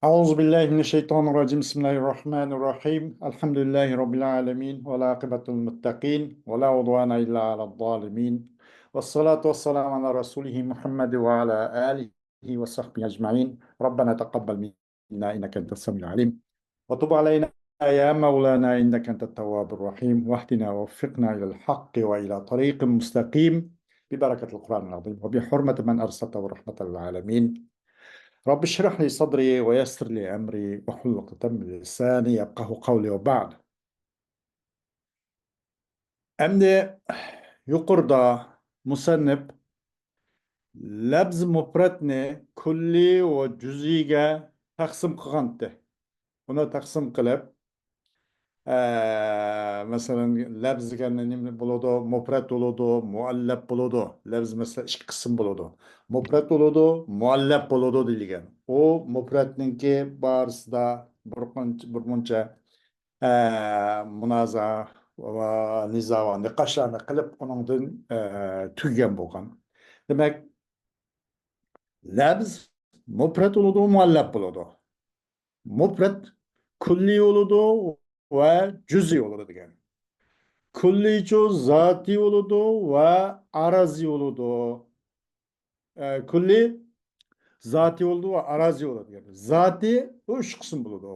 Euzubillahimineşşeytanirracim. Bismillahirrahmanirrahim. Elhamdülillahi Rabbil alemin. Ve la akibetul muttaqin. Ve la udvana illa alel zalimin. Ve salatu ve selamu ala Resulihi Muhammed ve ala alihi ve sahbihi ecma'in. Rabbena teqabbel minna inneke entes semil alim. Ve tub aleyna ya Mevlana inneke entet tevvabur rahim. Ve ahdina ve veffikna ilal hakkı ve ila tariqin müstakim. Bi bereketil Kur'anil azim. Ve bi hurmeti men ersalte ve rahmetel alemin. رب اشرح لي صدري ويسر لي أمري واحلل عقدة من لساني يفقهوا قولي وبعد. Endi yuqorida musannif labz mufratni kulli va juz'iga taqsim qilgandi. Buni taqsim qilib, masalan labz deganni bo'ladi, mufrat bo'ladi, muallaf bo'ladi. Labz masalan ikki qism bo'ladi. Mufrat bo'ladi, muallaf bo'ladi deyilgan. O mufratninki barisida bir muncha munoza va nizo va niqoshlarni qilib uningdan tugagan bo'lgan. Demak, labz mufrat bo'ladi, muallaf bo'ladi. Mufrat kulli bo'ladi va juz'iy bo'ladi degan. Kullichu zati bo'ladi va arazi bo'ladi. Kulli zati bo'ladi va arazi bo'ladi degan. Zati bu uch qism bo'ladi.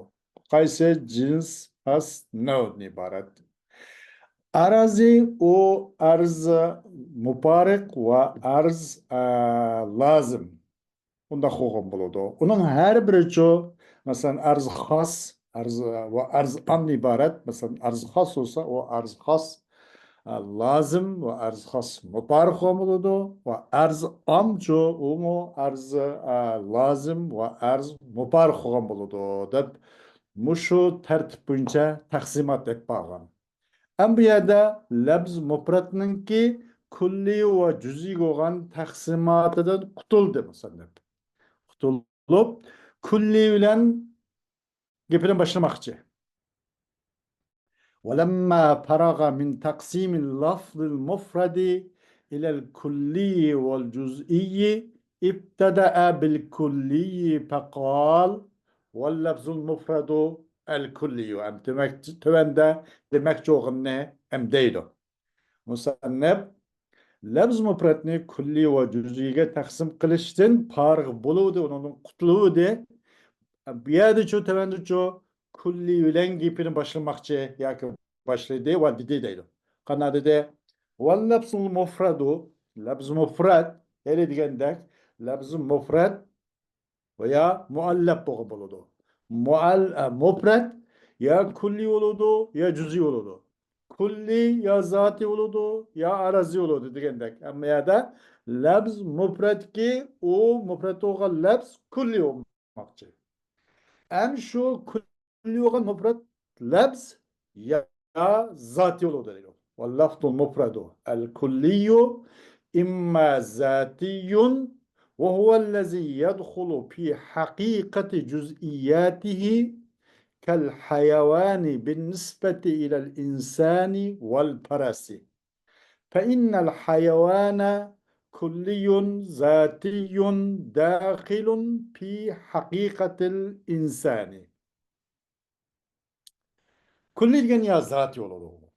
Qaysi jins, as, navdan iborat. Arazi o arz mubarak va arz lazım. Bunda xo'g'im bo'ladi. Uning har birichu masalan arz xos, arz va arz am iborat. Masalan arz xos bo'lsa, o arz xos lazım va arz xos mubarak bo'ladi va arz amchu u arz lazım va arz mubarak bo'ladi deb mushu tartib bo'yicha taqsimot etib bo'lgan. Bu yerda labz mufratninki kulli va juz'iy bo'lgan taqsimotidan qutuldi masalan. Qutulib kulli bilan gapini boshlamoqchi. ولما فرغ من تقسيم اللفظ المفرد إلى الكلي والجزئي ابتدأ بالكلي فقال واللفظ المفرد الكلي. demek tövende demek çoğunne deydi. Musannif labz mufratni kulli va juz'iga taqsim qilishdan farq bo'luvdi, undan qutuluvdi. Bu yerda shu tövende shu kulli bilan gapini boshlamoqchi yoki boshlaydi va deydi. Qana dedi? Val labzul mufradu, labz mufrad degandek, labz mufrad veya muallaf bo'ladi. Mufrad ya kulli bo'ladi, ya juz'iy bo'ladi. Kulli ya zati bo'ladi, ya arazi bo'ladi degandek. Ammo yerda labz mufradki u mufrad bo'lgan labz kulli bo'lmoqchi. Hem şu kulli olan mufrad labz ya zati olabilir. Vallaftul mufradu el kulliyu imma zatiyun ve huvellezî yedhulu fi hakikati cüz'iyatihi kel hayvani bin nispeti ilel insani vel parasi. Fe innel hayvana kulliyun zatiyun dâhilun fi hakikatil insani. Kulli degan ya zati bo'ladi.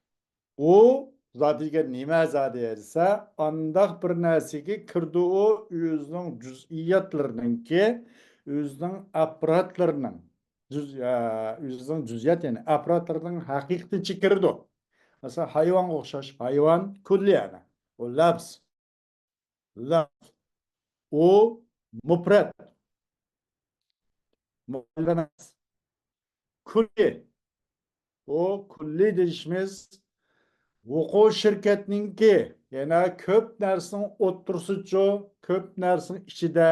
O zati degan nima zati esa, andaq bir narsaga kirdi o o'zining juz'iyatlarininki, o'zining afrodlarining o'zining juz'iyat ya'ni afrodlarining haqiqatiga kirdi. Masalan hayvonga o'xshash, hayvon kulli yana. O labz. O mufrad. Muallaf. Kulli. O kulli deyishimiz o'quv shirkatninki, yana ko'p narsaning o'ttirsichu, ko'p narsaning ichida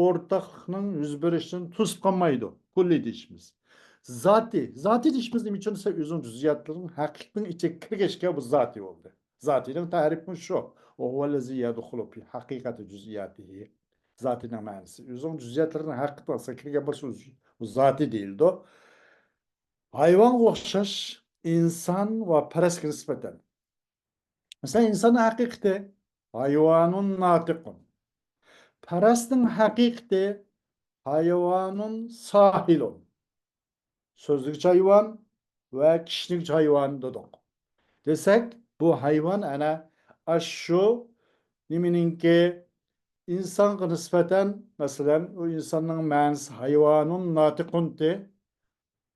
o'rtaqlikning yuz berishidan to'sib qolmaydi. Kulli deyishimiz. Zati deyishimiz nima uchun esa o'zining juz'iyatlarining haqiqatning ichiga kirgachga bu zati bo'ldi. Zatining ta'rifi shu. O huvallazi yadkhulu fi haqiqati juz'iyatihi. Zatining ma'nosi. O'zining juz'iyatlarini haqiqatga kirgan bo'lsa u zati deyildi. Hayvonga o'xshash inson va parasga nisbatan. Mesela insanın haqiqati hayvanun natiqun. Parasning haqiqati hayvanun sahilun. Sözlükçe hayvan ve kişilikçe hayvan dedik. Desek bu hayvan ana aşu nimininki insan nispeten mesela o insanın manisi hayvanun natikunti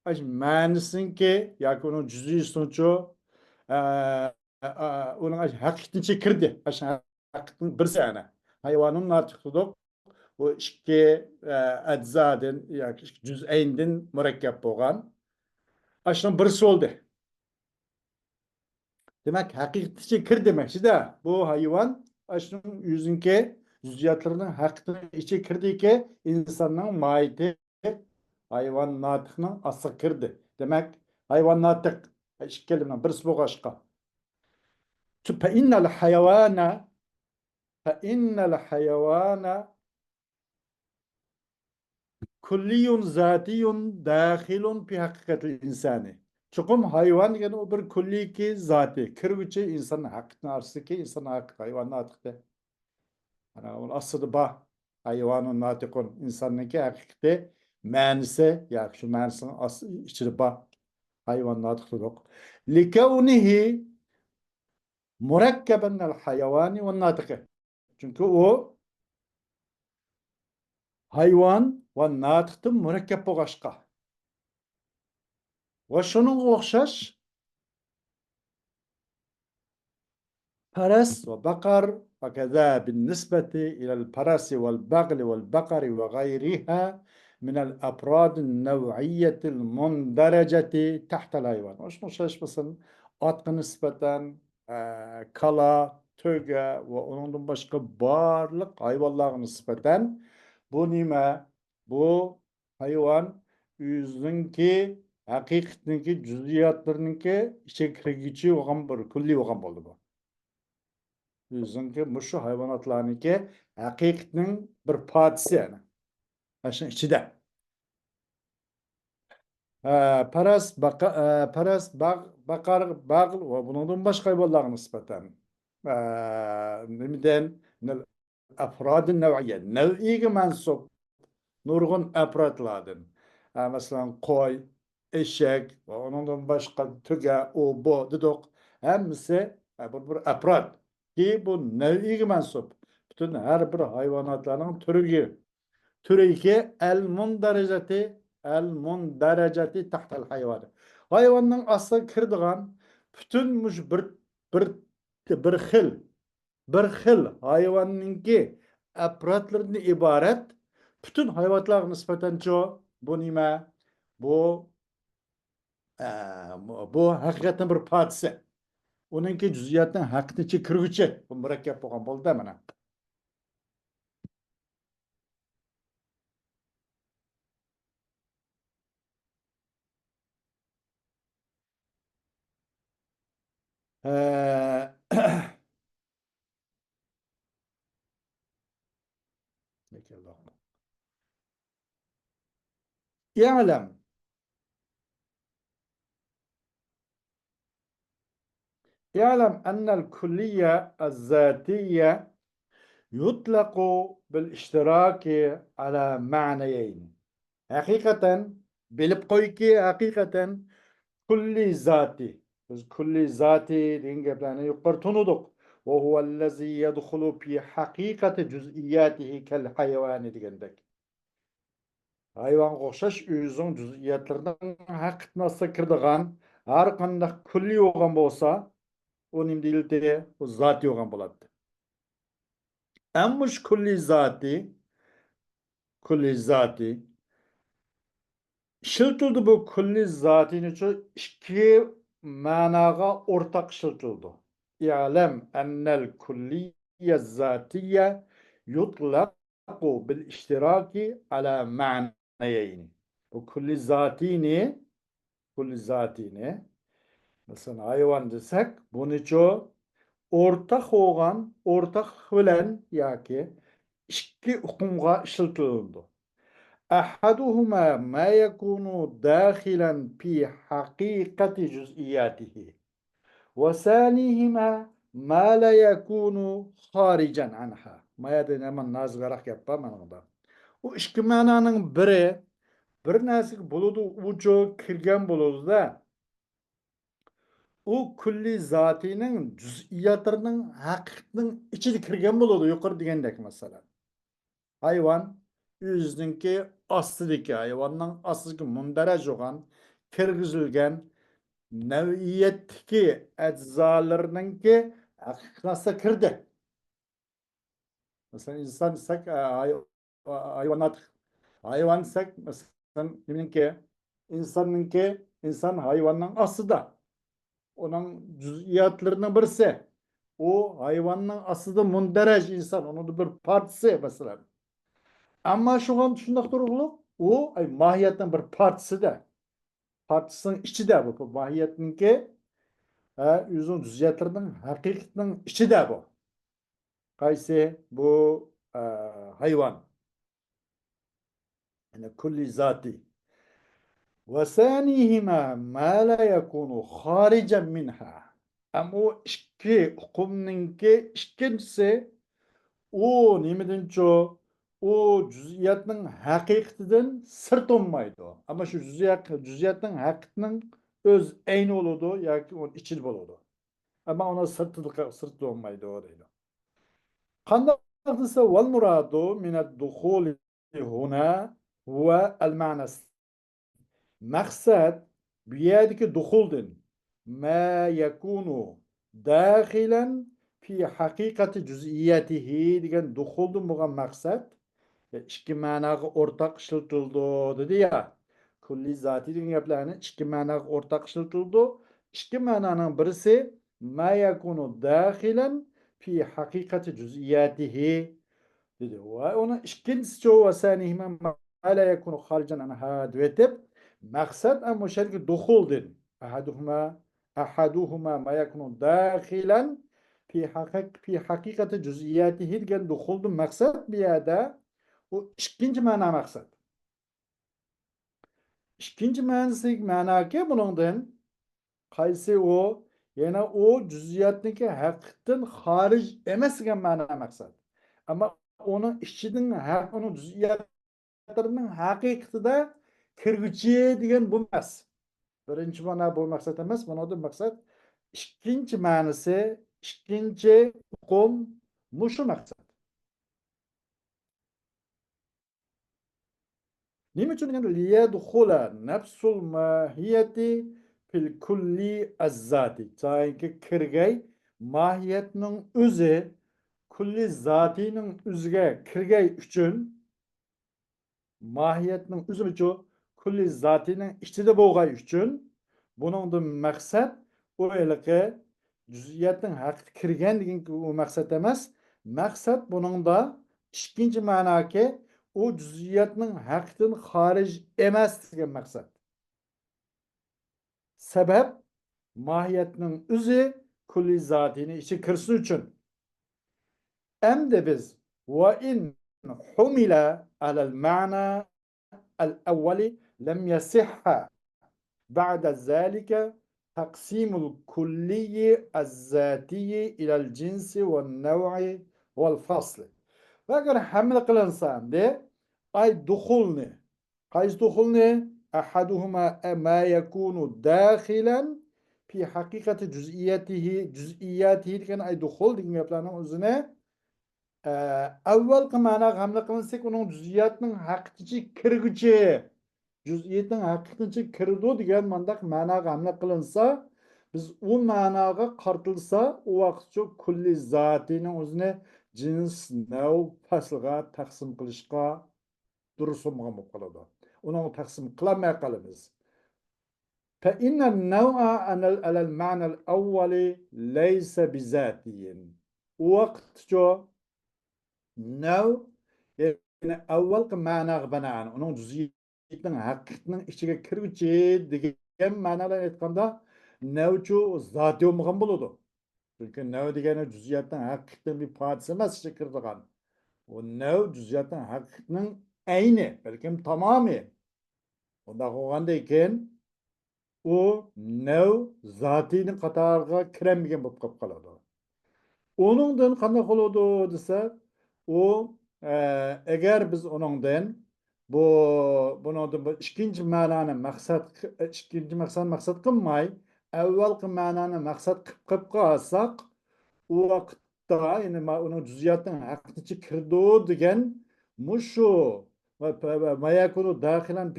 aş manisinki yani onun cüz'i sonucu onun hakikatini kirdi. Aş hakikatin birisi ana hayvanun natikunti bu iki eczadan yani cüz'eynden mürekkep olgan. Aşının birisi oldu. Demek hakikatçi kir demek. De bu hayvan aşının yüzünke zücciyatlarının hakkının içi kirdi ki insanın maiti hayvan natıkının ası kirdi. Demek hayvan natık iki kelimeden birisi bu başka. Fe innel hayvana kulliyun zatiyun dahilun fi hakikatil insani. Çukum hayvan yani o bir kulli ki zati. Kirviçi insanın hakkını arsı ki insanın hakkı hayvanın hakkı. Yani onun aslı bah hayvanın natikun insanın ki hakikati menise ya şu menisin aslı içi bah hayvanın natikı yok. Likevnihi murekkeben el hayvani ve natikı. Çünkü o hayvan ve natıktın mürekkep boğaşka. Ve şunun okşaş فرس وبقر وكذا بالنسبة إلى الفرس والبغل والبقر وغيرها من الأفراد النوعية المندرجة تحت الحيوان. وشنو شاش مثلا at nispeten kala, töge ve onun başka barlık hayvanlar nispeten bu nime bu hayvan yüzünki hakikatinki cüziyatlarınki içe kirgiçi olan bir kulli olan oldu bu. Yüzünki muşu hayvanatlarınki hakikatin bir partisi yani. Aşın içinde. Paras, bakar, bağıl ve bunun başka hayvanlar nispeten. Nimden afradın nev'iye. Nev'iye mensup. Nurgun afradladın. Mesela koy, eşek ve onun başka tüge, o, bu, dedik. Hemisi bir afrad. Ki bu nev'iye mensup. Bütün her bir hayvanatların türü iki el mundereceti tahtel hayvanı. Hayvanın aslı kırdıgan bütünmüş bir bir xil bir xil hayvanınki apratlarını ibaret bütün hayvanlar nispeten çoğu bu nime bu bu hakikaten bir partisi. Onunki cüziyatın hakkını çıkırıcı. Bu mürekkep olan bol demene. يعلم يعلم أن الكلية الذاتية يطلق بالاشتراك على معنيين حقيقة بالبقويكي حقيقة كل ذاتي كل ذاتي دينجبلاني يقرتندق وهو الذي يدخل في حقيقة جزئياته كالحيوان ديجندك hayvan o'xshash o'zining juz'iyatlaridan haqiqatni kirdigan har qanday kulli bo'lgan bo'lsa u nim deyildi u zoti bo'lgan bo'ladi ammush kulli zati ishiltildi bu kulli zotini ikki ma'noga o'rtaq ishiltildi i'lam annal kulliyya zatiya yutlaqu bil ishtiraki ala ma'nayayn bu kulli zatini mesela hayvan desek bunu ortak olan ortak bilen yaki iki hukumga işletildi. Ahaduhuma ma yekunu dahilen fi hakikati cüz'iyatihi ve sanihima ma la yekunu harican anha. Ma yadın hemen nazgarak yapmam da. O ikki ma'noning biri bir narsaga bo'ladi ucu kirgan bo'ladi-da. U kulli zatining juz'iyatlarining haqiqatning ichiga kirgan bo'ladi, yuqori degandek masalan. Hayvon o'zininki ostidagi hayvonning ostiga mundaraj bo'lgan, kirgizilgan nav'iyatdagi a'zolarininki haqiqatga kirdi. Mesela insan sak hayvanat hayvan sak mesela niminki insanınki insan hayvanın aslında onun cüz'iyatlarının birisi o hayvanın aslında munderej insan onun da bir partisi mesela. Ama şu an şundak duruluk o mahiyetin bir partisi de partisinin içi de bu mahiyetinki yüzün cüz'iyatlarının hakikatinin içi de bu. Kaysi bu hayvan. Yani kulli zati. وثانيهما ما لا يكون خارجا منها. Ama o iki hukumunki ikincisi o nimedinço o cüziyatın hakikatinden sırt olmaydı. Ama şu cüziyatın hakikatinin öz aynı olurdu ya ki onun içil olurdu. Ama ona sırt olmaydı o değil. Qandaq desa vel muradu min ad-dukhul huna huwa al-ma'na. Maqsad bu yerdagi dukhuldan ma yakunu dakhilan fi haqiqati juz'iyatihi degan dukhuldan bo'lgan maqsad ikki ma'noga o'rtaq ishlatildi dedi ya. Kulli zati degan gaplarni ikki ma'noga o'rtaq ishlatildi. İki ma'noning birisi ma yakunu dakhilan fi haqiqati juz'iyatihi dedi. Ve onun ikincisi çoğu vesanihime ma la yakunu harican anha diyetip maksat ama şerki dukhul din. Ahaduhuma ma yakunu dakhilan fi hakikati cüz'iyatihi degan dukhuldu maksat bir yerde o ikinci mana maksat. İkinci manaki bunundan qaysi o yana o cüz'iyatniki haqiqatdan xarij emas degan ma'no maqsad. Ama onun içinin onun cüz'iyatlarının haqiqatida kirguchi degan bo'lmas. Birinchi ma'no bu maqsad emas, bundan maqsad ikkinchi ma'nosi, ikkinchi hukm mushu maqsad. Nima uchun degan liyadkhula nafsul mahiyati fil kulli az-zati. Chayki kirgay mahiyatning o'zi kulli zatining o'ziga kirgay uchun mahiyatning o'zi uchun kulli zatining ichida bo'lg'ay uchun buningdan maqsad o'yliqi juz'iyatning haqiqat kirgan degan u maqsad emas. Maqsad buningda ikkinchi ma'noki o cüz'iyatning haqiqatdan xorij emas degan maqsad. Sebep mahiyatning o'zi kulli zotini ichi kirsin uchun. Endi biz va in humila alal ma'na al-awwali lam yasihha ba'da zalika تقسيم الكلي الذاتي إلى الجنس والنوع والفصل. Bakın hamle kılınsan de ay duhulni. Kaç duhulni? Ahaduhuma ma yakunu dahilen fi hakikati cüz'iyatihi diken ay duhul diken yapılanın üzerine evvel kımana hamle kılınsak onun cüz'iyatının hakikici kirgücü cüz'iyatının hakikici kirdu diken mandak mana hamle kılınsa biz o managa qartılsa o vaqt çok kulli zatinin üzerine cins, nav, faslga taqsim qilishga durusumga bo'lib qoladi. Uni taqsim qilmay qolamiz. Fa inna an-naw'a ala al-ma'na al-awwali laysa bizatiyin. Vaqtcho nav yani avvalgi ma'noga binoan uning juz'iyatining haqiqatning ichiga kiruvchi degan ma'nolar aytganda navchu zoti bo'lmagan bo'ladi. Çünkü nev degeni cüziyatın hakkının bir partisi emas kirdigan. O nev cüziyatın hakkının aynı, belki tamamı. Onda olgandayken o nev zatinin qatarına kiremigen bo'lib qolib qoladi. Onundan qanday qoladi desa, o eğer biz onundan bu ikinci mananı maksat kılmay, evvelki mananı maksat kıp kalsak, o vakitte yani onun cüziyatın hakkıcı kirdo degen muşu ve ma yakunu dahilen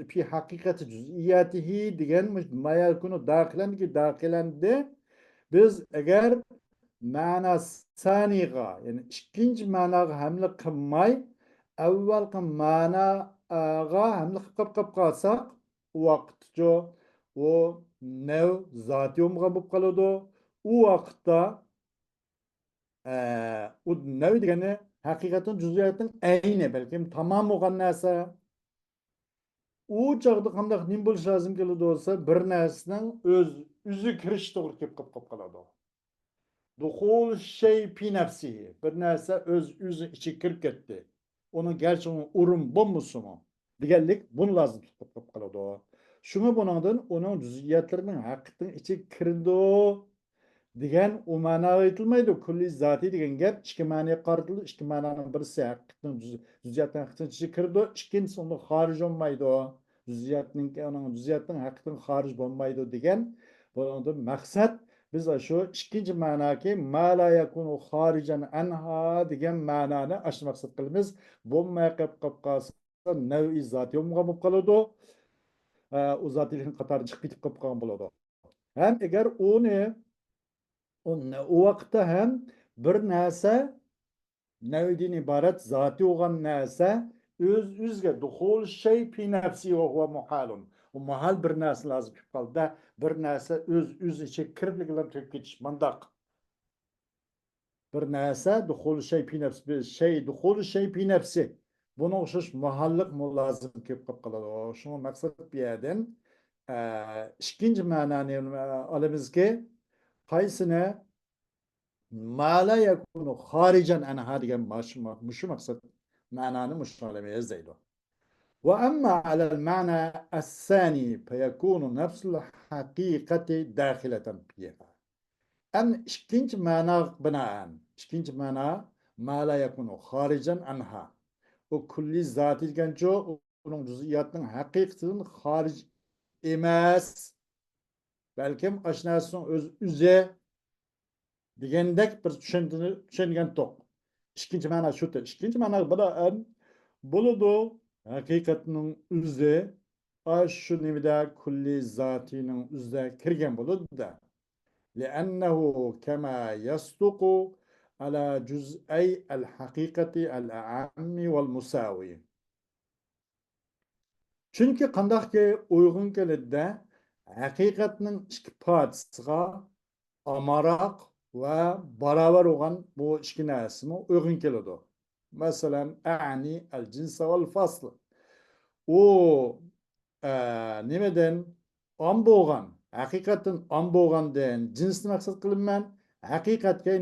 fi hakikati cüziyatihi degen ma yakunu dahilen de biz eğer mana saniga yani ikinci managa hamle kılmay evvelki managa hamle kıp kalsak o vakitte o nev zati olmagan bulup kaladı. O vakitte o nevi degeni hakikatin cüziyatın eyni belki tamam olgan narsa o çağda qandaq nim bo'lish lozim keladi olsa bir narsaning o'zi kirish to'g'ri kelib qoladi. Duhul şey pi nefsihi. Bir narsa o'zi ichi kirib ketdi. Onun gerçi urun bo'lmasa mu? Deganlik buni lazım tutib qoladi. Shunga buningdan uning juz'iyatlarining haqiqatdan ichi kirdi degan u ma'no aytilmaydi. Kulli zati degan gap ikki ma'noga qaratildi. Ikki ma'noning birisi haqiqatdan juz'iyatdan haqiqatdan ichi kirdi, ikkinchisi undan xorij bo'lmaydi. Juz'iyatning haqiqatdan xorij bo'lmaydi degan bundan maqsad biz shu ikkinchi ma'noki ma la yakunu xorijan anha degan ma'noni ash maqsad qilamiz. Bo'lmay qolib qolsa navi zati bo'lib qoladi. U zotiylikning qatori chiqib ketib qolgan bo'ladi. Ham agar uni o vaqtda ham bir narsa nevden ibaret zati olan narsa o'zga duhul şey fi nafsi ve huve muhalun. O muhal bir narsa lazım qalda bir narsa öz içe kirib tugib ketish mandaq. Bir narsa duhul şey fi nafsi bir şey duhul şey fi nafsi. Buna o'xshash muhallik lazım kelib qoladi. Shuni maqsad bu yerdan ikkinchi ma'noni olamizki qaysini ma la yakunu harican anha degan mushu maqsad ma'noni mushtalamaya izlaydi. وأما على المعنى الثاني فيكون نفس الحقيقة داخلة فيها. أم إشكنج معنى بناء إشكنج معنى ما لا يكون خارجا عنها وكل ذات الجنجو onun cüziyatının hakikatinin haric emez. Belki aşinasının üze degandek bir tushungan to'q. Ikkinchi ma'no shudir. Ikkinchi ma'no bilan bo'ladi haqiqatning o'zi shu nimada kulli zotining o'zida kirgan bo'ladi-da. لأنه كما يصدق على جزئي الحقيقة الأعم والمساوي. Çünkü qandaqki uyg'un keladi haqiqatning ikki parchasiga amaroq va barobar bo'lgan bu ikki narsani uyg'un keladi. Masalan, a'ni al-jinsa val fasl. U nimadan am bo'lgan, haqiqatan am bo'lgandan jinsni maqsad qilinman. Haqiqatga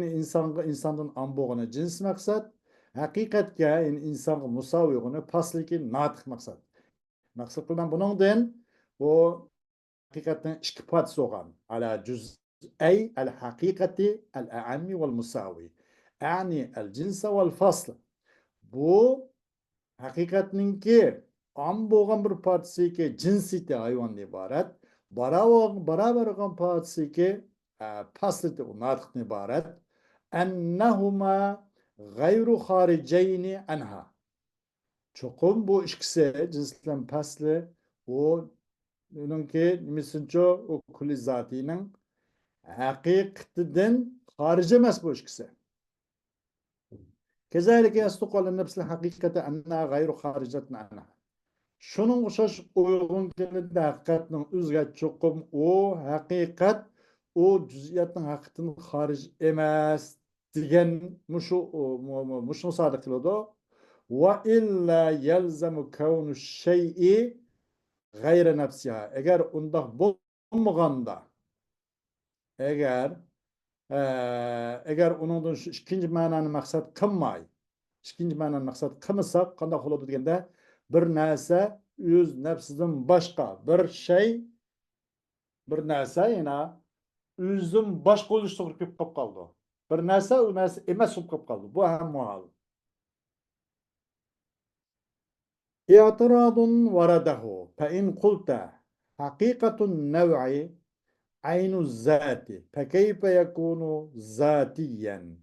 insondan am bo'lgani jins maqsad, haqiqatga insonga musoviy bo'lgani fasliki notiq maqsad. Maqsad qilgan buningdan bu haqiqatan ikki parchasi bo'lgan. Ala juz أي الحقيقة الأعم والمساوي أعني الجنس والفصل bu haqiqatninki am bo'lgan bir partisiki jinsiti hayvondan iborat barobar bo'lgan partisiki fasliti notiqdan iborat annahuma g'ayru xorijayni anha cho'qim bu ikkisi jinslan fasli uningki nimasincho u kulli zotining haqiqatidan xorij emas bu ikkisi. Kezalike yasduq ala nefsil hakikati anna gayru xarijatin anha. Şunun o'xshash uyg'un keladi haqiqatning o'ziga cho'qim o haqiqat o juz'iyatning haqiqatdan xorij emas degan mushu sodiq qiladi. Va illa yalzamu kawnu shay'i g'ayra nafsiha. Agar undaq bo'lmaganda eğer onundan şu ikinci ma'noni maqsad qilmay, ikinci ma'noni maqsad qilmasak, qanday bo'ladi deganda, bir narsa o'z nafsidan boshqa bir narsa yana o'zidan boshqa bo'lish to'g'ri kelib qoldi. Bir narsa u narsa emas bo'lib qoldi. Bu ham muhal. اعتراض ورده فإن قلت حقيقة النوع عين الذات فكيف يكون ذاتيا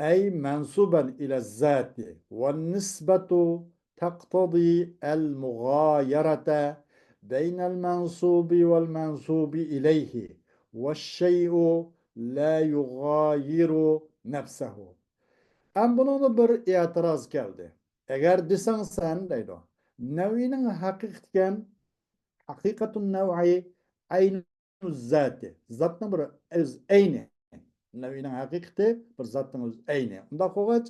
أي منسوبا إلى الذات والنسبة تقتضي المغايرة بين المنسوب والمنسوب إليه والشيء لا يغاير نفسه. Ama buna bir itiraz geldi. Eğer desen sen deydi. Nevinin hakikatun nev'i aynı zati. Zatın bir öz aynı. Nevinin hakikati bir zatın öz aynı. Onda kovaç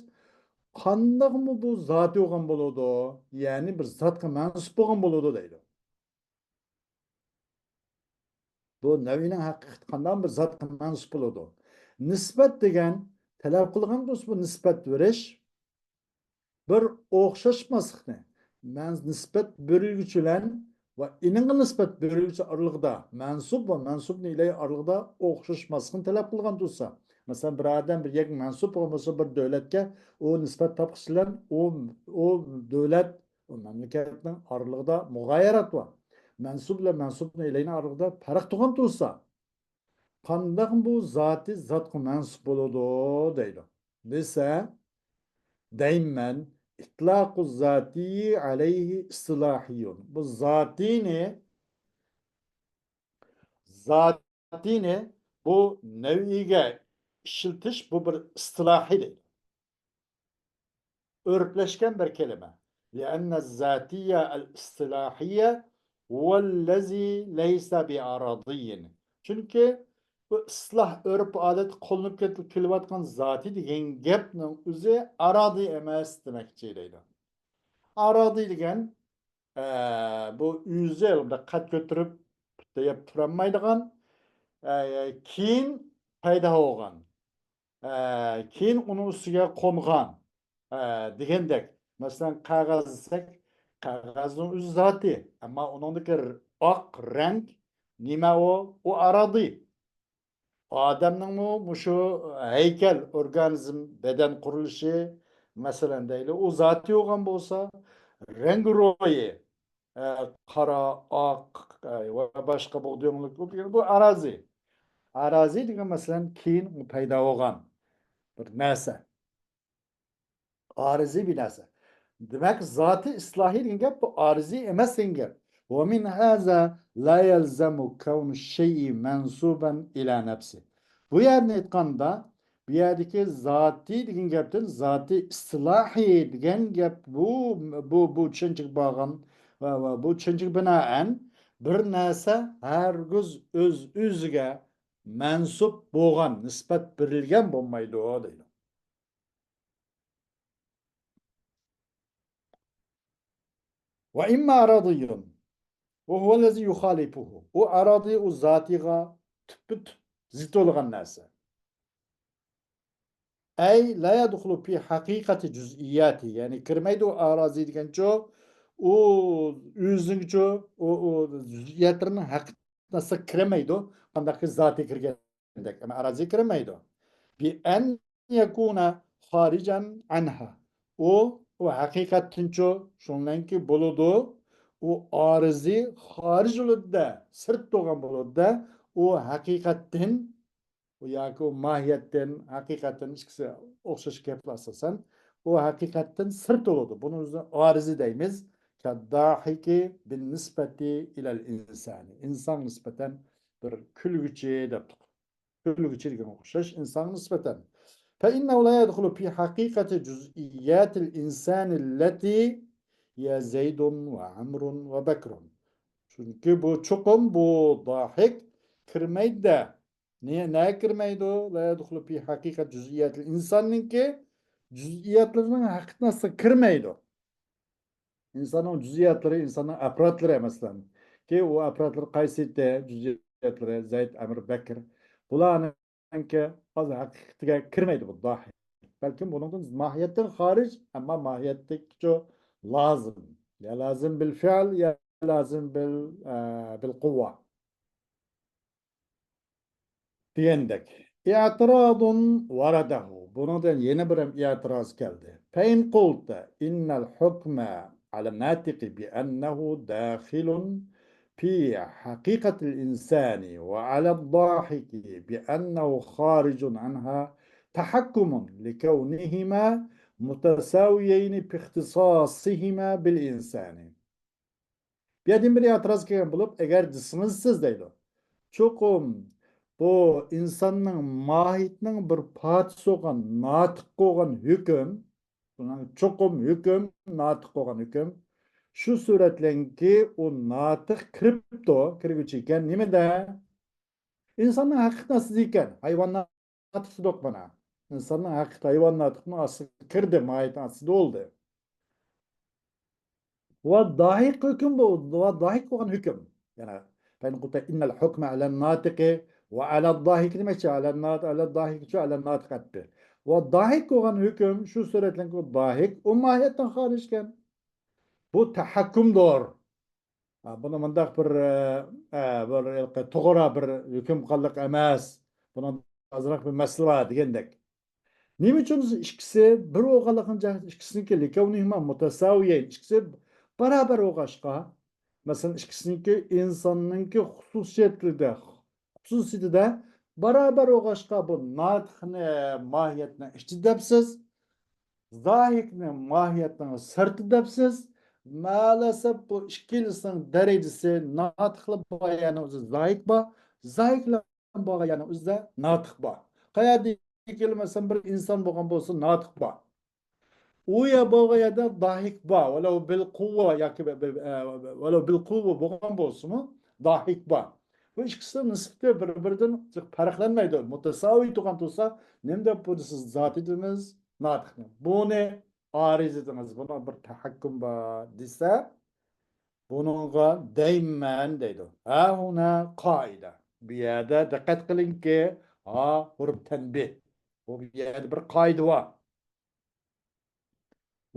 qandaq mı bu zati olgan boludu? Yani bir zatqa mansub olgan boludu deydi. Bu nevinin hakikati qandaq bir zatqa mansub boludu? Nisbat degan talab qilgan do'st bu nisbat verish bir o'xshashmaslikni man nisbat berilguchilar va ininga nisbat berilguchi oralig'ida mansub va mansubni ilay oralig'ida o'xshashmaslikni talab qilgan bo'lsa masalan bir odam bir yak mansub bo'lsa bir davlatga u nisbat topqichilar u davlat u mamlakatning oralig'ida mug'oyarat bor mansub bilan mansubni ilayni oralig'ida farq tug'an bo'lsa qandoq bu zoti zotga mansub bo'ladi deydi desa دايما إطلاق الذاتي عليه اصطلاحي bu zatini bu neviga işiltiş bu bir istilahidir. Örtleşken bir kelime. لأن الذاتية الاصطلاحية هو الذي ليس بأراضي. Çünkü bu ıslah, örp, adet kolunub kelibatkan zati degen gapning o'zi aradi emas demekçiydi. Aradi degen bu yüze yılda kat götürüp deyip turanmaydigan keyin payda olgan keyin onun üstüge kongan degendek. Mesela kağıt desek kağıdın özü zati ama onundaki ak renk nime o aradı. Adamның muşu heykel, organizm, beden kuruluşu mesela değil. O zati olgan bolsa renk royu qara, ak ve başka bu arazi. Arazi degan masalan keyin paydo bo'lgan bir narsa. Arizi bir narsa. Demek zati islahi degan gap bu arizi emas degan gap. Ve min haza la yelzemu kavnu şey'i mensuben ila nefsi. Bu yerini aytganda bu yerdeki zati degan gapdan zati islahi degan gap bu tushunchaga bağlan va bu tushunchaga binoan bir narsa hargiz o'z o'ziga mansub bo'lgan nisbat berilgan bo'lmaydi deydi. Ve imma aradiyun ve huvellezi yuhalifuhu. O aradi o zatiga tüpüt zıt olgan narsa. Ey la yadkhulu fi hakikati cüz'iyati. Yani kirmeydi o arazi degan ço o özünün ço o cüz'iyatlarının hakkında kirmeydi. Qandaki zati kirgendek. Ama arazi kirmeydi. Bi en yakuna harican anha. O hakikatin ço şunlanki buludu. O arızi haric olup da sırt doğan bulup da o hakikatin o yoki o mahiyetten hakikatin ikisi o'xshash gaplar asosan o hakikatin sırt oldu. Bunun üzerine arızi deymiz. Kaddahiki bin nispeti ilal insani. İnsan nispeten bir külgüçe deptik. Külgüçe degan o'xshash insan nispeten. فإنه لا يدخل في حقيقة جزئيات الإنسان التي هي زيد وعمر وبكر. Çünkü bu çokum bu dahik kirmeydi de. Ne kirmeydi o? La yadkhulu fi hakikat cüz'iyatil insanın ki cüz'iyatlarının hakkında kirmeydi o. İnsanın cüz'iyatları, insanın apratları mesela. Ki o apratlar kaysette cüz'iyatları Zeyd, Amr, Bekir. Bularınki bazı hakikatiga kirmeydi bu dahik. Belki bunun mahiyetten hariç ama mahiyettekçe lazım. Ya lazım bil fiil ya lazım bil kuvve. Diyendek. İ'tiradun varadehu. Bundan yeni bir itiraz geldi. Fein kulta innel hukme على الناطق بأنه داخل في حقيقة الإنسان وعلى الضاحك بأنه خارج عنها تحكم لكونهما متساويين في اختصاصهما بالإنسان. Birden bir etiraz kelgan bulup, eğer cisminsiz deydi. Çokum bu insanның mahiyetinin bir parçası olan, natık olan hüküm, bunun çokum hüküm, natık olan hüküm, şu suretlenki o natık kripto, kirgüçü iken, nime de? İnsanның haqiqat nasıl iken, hayvanlar natık yok bana. İnsanның haqiqat hayvan natıkını asıl kirdi, mahiyet asıl oldu. والضحك حكم والضحك هو حكم يعني فإن قلت إن الحكم على الناطق وعلى الضاحك ماشي على الناطق على الضاحك شو على الناطق حتى والضحك هو حكم شو صورة لك الضاحك وماهية خارج كان bu tahakküm doğru. Bunu mındak bir toğra bir hüküm kıllık emez. Buna azırak bir mesele var degендek. Nima uchun ikkisi bir o'g'alaqincha ikkisiniki likavnihima mutasaviyin ikkisi barabar o'g'ashqa masalan ikkisiniki insonninki xususiyatida barabar o'g'ashqa bu natxni mohiyatni ichida debsiz zohikni mohiyatni sirti debsiz ma'lasab bu ikkilisining darajasi natxli bo'lgani o'zi zohik bor zohikli bo'lgani o'zida natx bor qayerda kelmasin bir inson bo'lgan bo'lsa notiq bor u ya bo'lganda dohik bor valau bil quvva yoki valau bil quvva bo'lgan bo'lsinmi dohik bor bu ikkisi nisbati bir biridan farqlanmaydi mutasoviy turgan tursa nima deb siz zot edimiz notiqni buni oriz edimiz buni bir tahakkum bor desa bunga deyman deydi ha huna qoida bu yerda diqqat qilingki ha huruf tanbih bu yerda bir qoida bor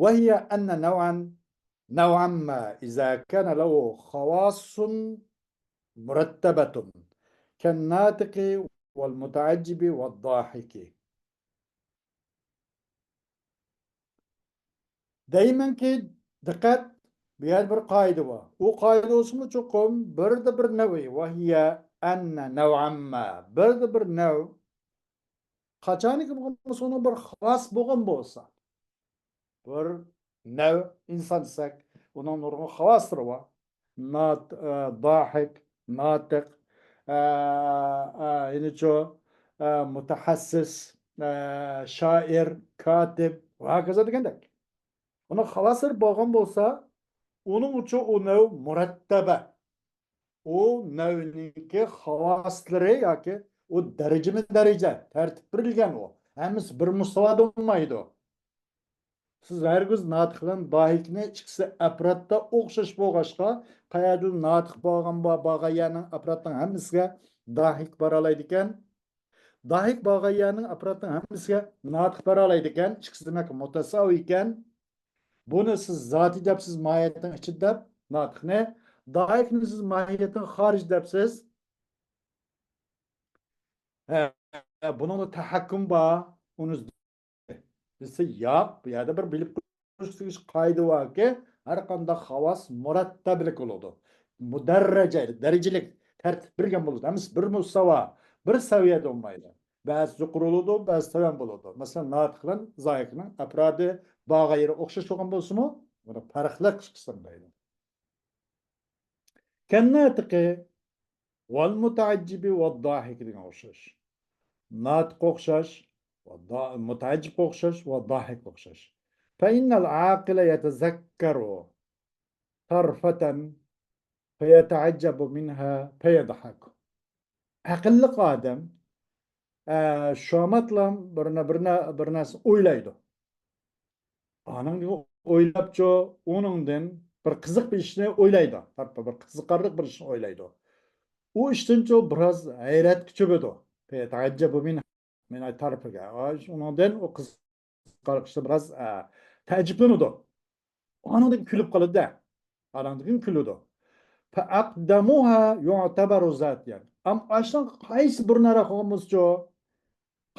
وهي أن نوعا ما إذا كان له خواص مرتبة كالناطق والمتعجب والضاحك دايما كي دقت بهذا bir qoida bor u qoida o'simi cho'qim birda bir navi وهي أن نوعا ما birda bir nav qachoniki bo'lmasa uni bir xos bo'lgan bo'lsa bir nav inson desak uning nurg'un xavoslari bor ضاحك ناطق yani şu mutahassis şair katip ve hakaza degandek uni xavoslari bo'lgan bo'lsa uning uchun u nav murattaba u navniki xavoslari yoki u darajama daraja tartib berilgan u hammasi bir mustovoda bo'lmaydi siz hergiz natiq bilan dohikni ikkisi apratda o'xshash bo'lg'achqa qayerdir notiq bo'lgan bag'ayaning apratning hammasiga dohik bora oladi ekan dohik bag'ayaning apratning hammasiga notiq bora oladi ekan ikkisi demak mutasoviy ekan buni siz zotiy debsiz mohiyatning ichida deb notiqni dohikni siz mohiyatning xorij debsiz buningda tahakkum bor uni desa yo'q bu yerda bir bilib turish qoida borki har qanday havas murattablik bo'ladi darajalik tartib bergan bo'ladi hammasi bir mustavo bir saviyada bo'lmaydi ba'zi yuqori bo'ladi ba'zi tuvan bo'ladi masalan notiq bilan zohikning afrodi bag'ayri o'xshash bo'lgan bo'lsinmi buni farqli qilishsin deydi kannatiqi val mutaajjibi va dohik degan o'xshash notiq o'xshash متعجب أخشش وضاحك أخشش فإن العاقل يتذكر طرفة فيتعجب منها فيضحك عقل قادم شامتلم برناس o'ylaydi o'ylabcho uningdan bir qiziq bir ishni o'ylaydi bir qiziqarli bir ishni o'ylaydi u ishdancho biroz hayrat kuchibdi فيتعجب منها men tarafiga undan o qiz qarqishda biroz taajjublanadi anadan kulib qoladi anadan kuladi فأقدمها يعتبر ذاتيا am aşan qaysi bir nara qo'ymizcho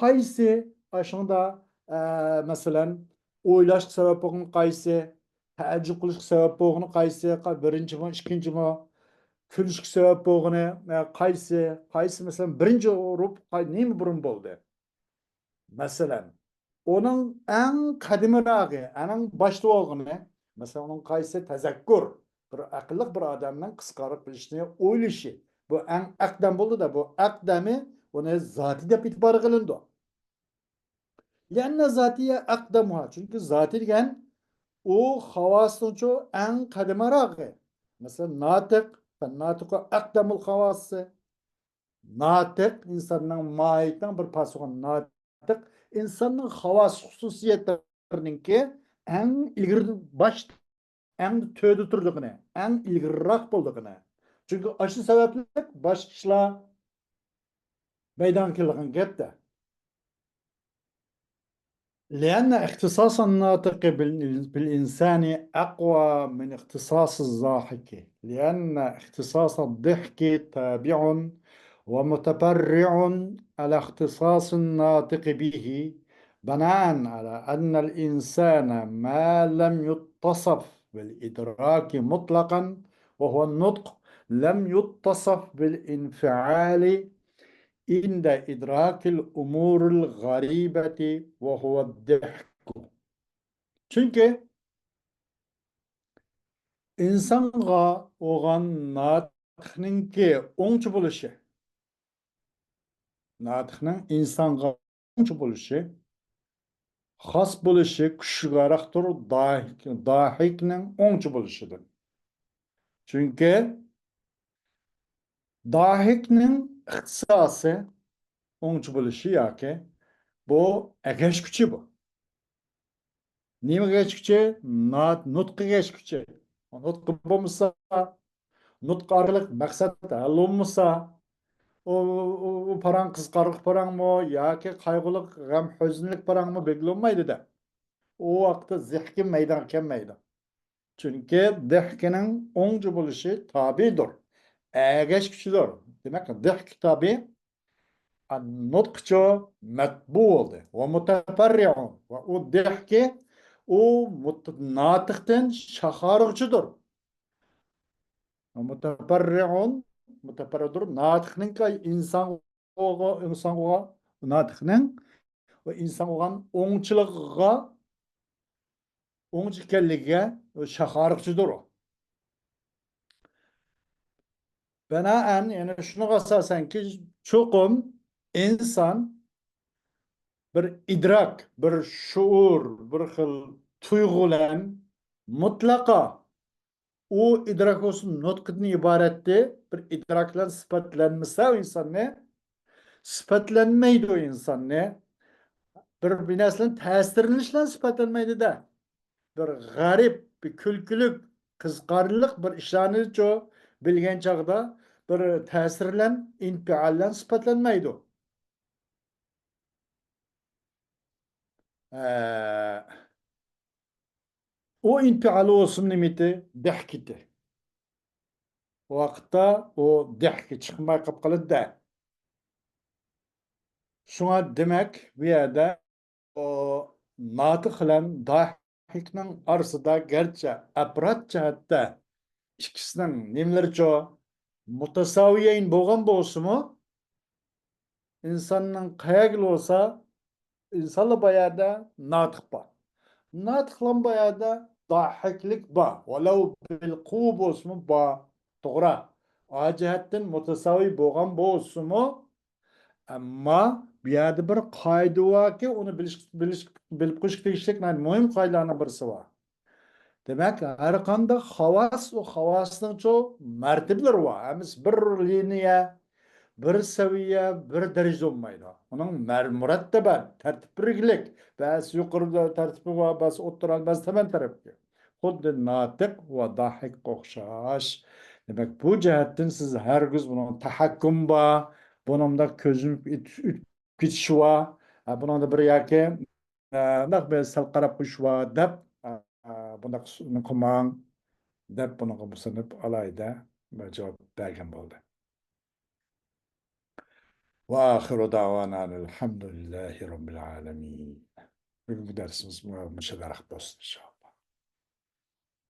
qaysi aşanda masalan o'ylash sabab bo'lgan qaysi taajjub qilishga sabab bo'lgani qaysi, birinchimi, ikkinchimi, kulishga sabab bo'lgani qaysi masalan birinchi urib nima burun bo'ldi? Masalan, onun en kadimirağı, en başta olğunu, mesela onun qaysi tezekkur, bir akıllık bir adamın kıskarıp bilişini oylayışı. Bu en akdam buldu da bu akdamı onu zati dep itibarı kılındı. Lenne zatiye akdamuha. Çünkü zati degan o havasının çoğu en kadimirağı. Mesela natık, natık akdamul havası. Natık insanın mahiyetinden bir pasıqın natık insanın havas hususiyetlerinin en ilgiri baş en tödü turduğunu, en ilgirirak bulduğunu. Çünkü aşı sebeplik baş kişiler meydankılığın gepte. لأن اختصاص الناطق بالإنسان أقوى من اختصاص الضاحك لأن اختصاص الضحك تابع ومتفرع على اختصاص الناطق به بناء على أن الإنسان ما لم يتصف بالإدراك مطلقا وهو النطق لم يتصف بالانفعال عند إدراك الأمور الغريبة وهو الضحك. Çünkü insanga oğan natıknınki oңçu buluşu, natıknın insanga oңçu buluşu, has buluşu küşügaраktır dahiknin oңçu buluşudur. Çünkü dahiknin ihtisası oңçu buluşu yaki bu egeş küçü bu. Nime geçkiçe? Nutqı geçkiçe. Nutqı bulmasa, nutqı arılık maksat alınmasa, o paran kızkarlık paran mı, ya ki kaygılık, gam hüznlük paran mı belirlenmeydi de. O vakti zihki meydan meydan. Çünkü zihkinin oncu buluşu tabidir. Egeç küçüdür. Demek ki zihk tabi, nutqço metbu oldu. Ve muteferri'un. Ve o zihki o natıktan şaharıcıdır. Muteferri'un muteferri'dur. Natıkның insan oğa natıkның ve insan oğan oңçılığa oңçı kelliğe şaharıcıdır o. Benaen yani şunu asasen ki çokum insan bir idrak, bir şuur, bir xil tuygulan mutlaka o idrak olsun nutqdan ibaretti. Bir idraklar sıfatlanmasa o insan ne? Sıfatlanmaydı o insan ne? Bir neslen tesirinişle sıfatlanmaydı da. Bir garip, bir külkülük, kızgarlılık bir işlanır çoğu bilgen çağda bir tesirlen, infiallen sıfatlanmaydı o. Ee, o infialı olsun nimeti dehkiti. O vakitte o dehki çıkmaya kapkalı da. Şuna demek bir yerde o natık ile dahiknin arasında gerçi aprat cihatta ikisinin nimleri çoğu mutasaviyeyn boğan boğusu mu insanın kayaglı olsa insanla bayağı da natık ba. Natıklan bayağı da dahiklik ba. Velev bil kub olsun mu ba. Doğru. O cihatten mutasavi boğan boğusu mu ama bir yerde bir kaydı var ki onu bilip kuşk değiştik. Mühim kaydılarına birisi var. Demek ki her kanda havas o havasının çok mertebeleri var. Emis bir lineye, bir seviye, bir derece olmaydı. Onun müretteben, tertipliklik. Bas yukarıda tertibi var, bas oturan, bas temen tarafı. Xuddi natık ve dahik okşaş. Demek bu cihetten siz her gün bunun tahakküm var. Bunun da közüm geçişi var. Bunun da bir yaki nakbe salqarab kuş var. Dep bunda kumang dep bunu kubusanıp alayda cevap bergen oldu. Ve ahiru davana elhamdülillahi rabbil alemin. Bugün bu dersimiz bu şekilde olsun inşallah.